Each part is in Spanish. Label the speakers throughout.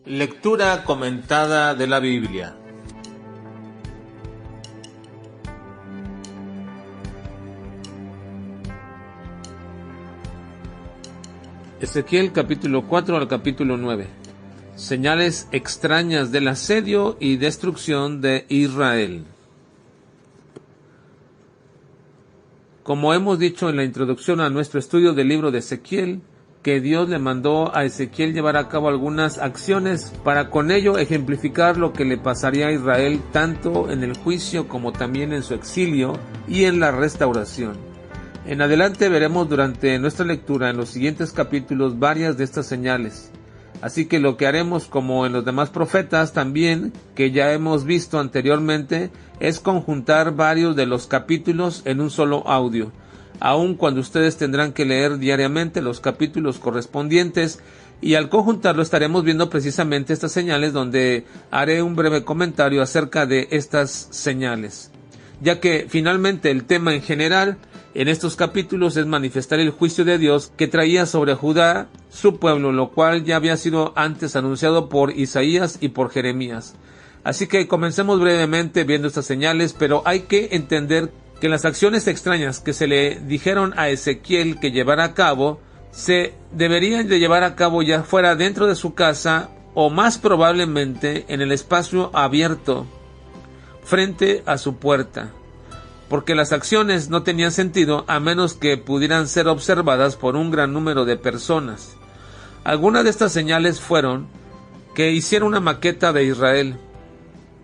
Speaker 1: Lectura comentada de la Biblia. Ezequiel capítulo 4 al capítulo 9. Señales extrañas del asedio y destrucción de Israel. Como hemos dicho en la introducción a nuestro estudio del libro de Ezequiel, que Dios le mandó a Ezequiel llevar a cabo algunas acciones para con ello ejemplificar lo que le pasaría a Israel tanto en el juicio como también en su exilio y en la restauración. En adelante veremos durante nuestra lectura en los siguientes capítulos varias de estas señales. Así que lo que haremos, como en los demás profetas también, que ya hemos visto anteriormente, es conjuntar varios de los capítulos en un solo audio, aun cuando ustedes tendrán que leer diariamente los capítulos correspondientes, y al conjuntarlo estaremos viendo precisamente estas señales, donde haré un breve comentario acerca de estas señales, ya que finalmente el tema en general en estos capítulos es manifestar el juicio de Dios que traía sobre Judá, su pueblo, lo cual ya había sido antes anunciado por Isaías y por Jeremías. Así que comencemos brevemente viendo estas señales, pero hay que entender que las acciones extrañas que se le dijeron a Ezequiel que llevara a cabo, se deberían de llevar a cabo ya fuera dentro de su casa o más probablemente en el espacio abierto frente a su puerta, porque las acciones no tenían sentido a menos que pudieran ser observadas por un gran número de personas. Algunas de estas señales fueron que hiciera una maqueta de Israel,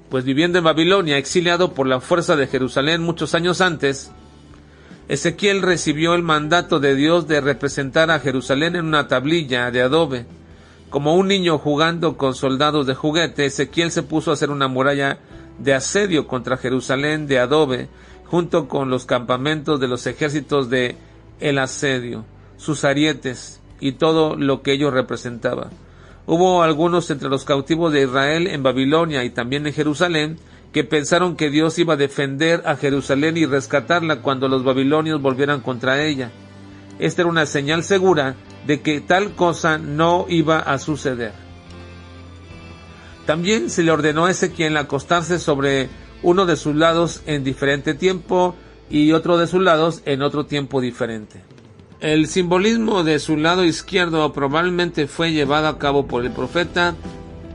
Speaker 1: pues viviendo en Babilonia, exiliado por la fuerza de Jerusalén muchos años antes, Ezequiel recibió el mandato de Dios de representar a Jerusalén en una tablilla de adobe. Como un niño jugando con soldados de juguete, Ezequiel se puso a hacer una muralla de asedio contra Jerusalén de adobe, junto con los campamentos de los ejércitos de el asedio, sus arietes y todo lo que ello representaba. Hubo algunos entre los cautivos de Israel en Babilonia y también en Jerusalén que pensaron que Dios iba a defender a Jerusalén y rescatarla cuando los babilonios volvieran contra ella. Esta era una señal segura de que tal cosa no iba a suceder. También se le ordenó a Ezequiel acostarse sobre uno de sus lados en diferente tiempo y otro de sus lados en otro tiempo diferente. El simbolismo de su lado izquierdo probablemente fue llevado a cabo por el profeta,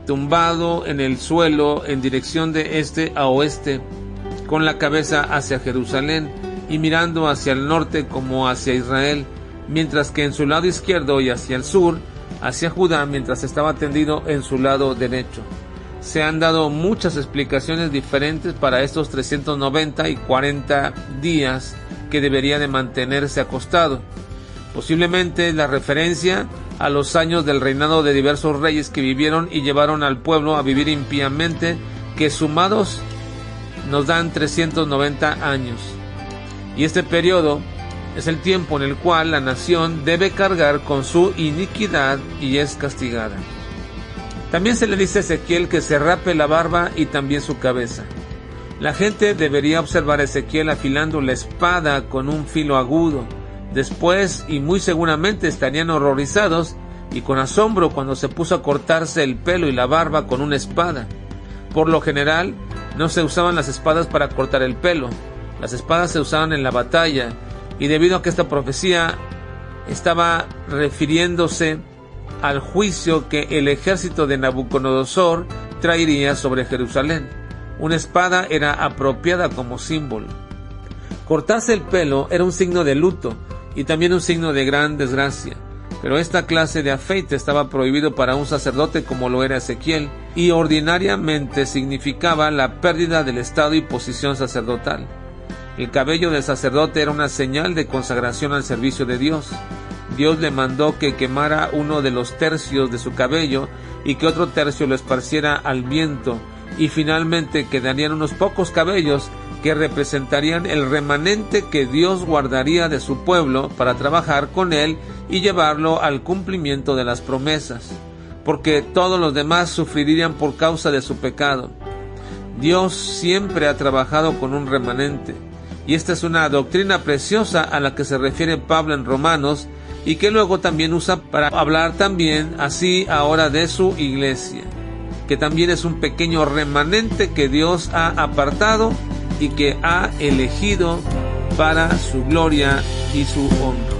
Speaker 1: tumbado en el suelo en dirección de este a oeste, con la cabeza hacia Jerusalén y mirando hacia el norte como hacia Israel, mientras que en su lado izquierdo y hacia el sur, hacia Judá, mientras estaba tendido en su lado derecho. Se han dado muchas explicaciones diferentes para estos 390 y 40 días que debería de mantenerse acostado. Posiblemente la referencia a los años del reinado de diversos reyes que vivieron y llevaron al pueblo a vivir impíamente, que sumados nos dan 390 años. Y este periodo es el tiempo en el cual la nación debe cargar con su iniquidad y es castigada. También se le dice a Ezequiel que se rape la barba y también su cabeza. La gente debería observar a Ezequiel afilando la espada con un filo agudo. Después, y muy seguramente, estarían horrorizados y con asombro cuando se puso a cortarse el pelo y la barba con una espada. Por lo general, no se usaban las espadas para cortar el pelo. Las espadas se usaban en la batalla, y debido a que esta profecía estaba refiriéndose al juicio que el ejército de Nabucodonosor traería sobre Jerusalén, una espada era apropiada como símbolo. Cortarse el pelo era un signo de luto y también un signo de gran desgracia, pero esta clase de afeite estaba prohibido para un sacerdote como lo era Ezequiel, y ordinariamente significaba la pérdida del estado y posición sacerdotal. El cabello del sacerdote era una señal de consagración al servicio de Dios. Dios le mandó que quemara uno de los tercios de su cabello y que otro tercio lo esparciera al viento, y finalmente quedarían unos pocos cabellos que representarían el remanente que Dios guardaría de su pueblo para trabajar con él y llevarlo al cumplimiento de las promesas, porque todos los demás sufrirían por causa de su pecado. Dios siempre ha trabajado con un remanente, y esta es una doctrina preciosa a la que se refiere Pablo en Romanos, y que luego también usa para hablar también así ahora de su iglesia, que también es un pequeño remanente que Dios ha apartado y que ha elegido para su gloria y su honra.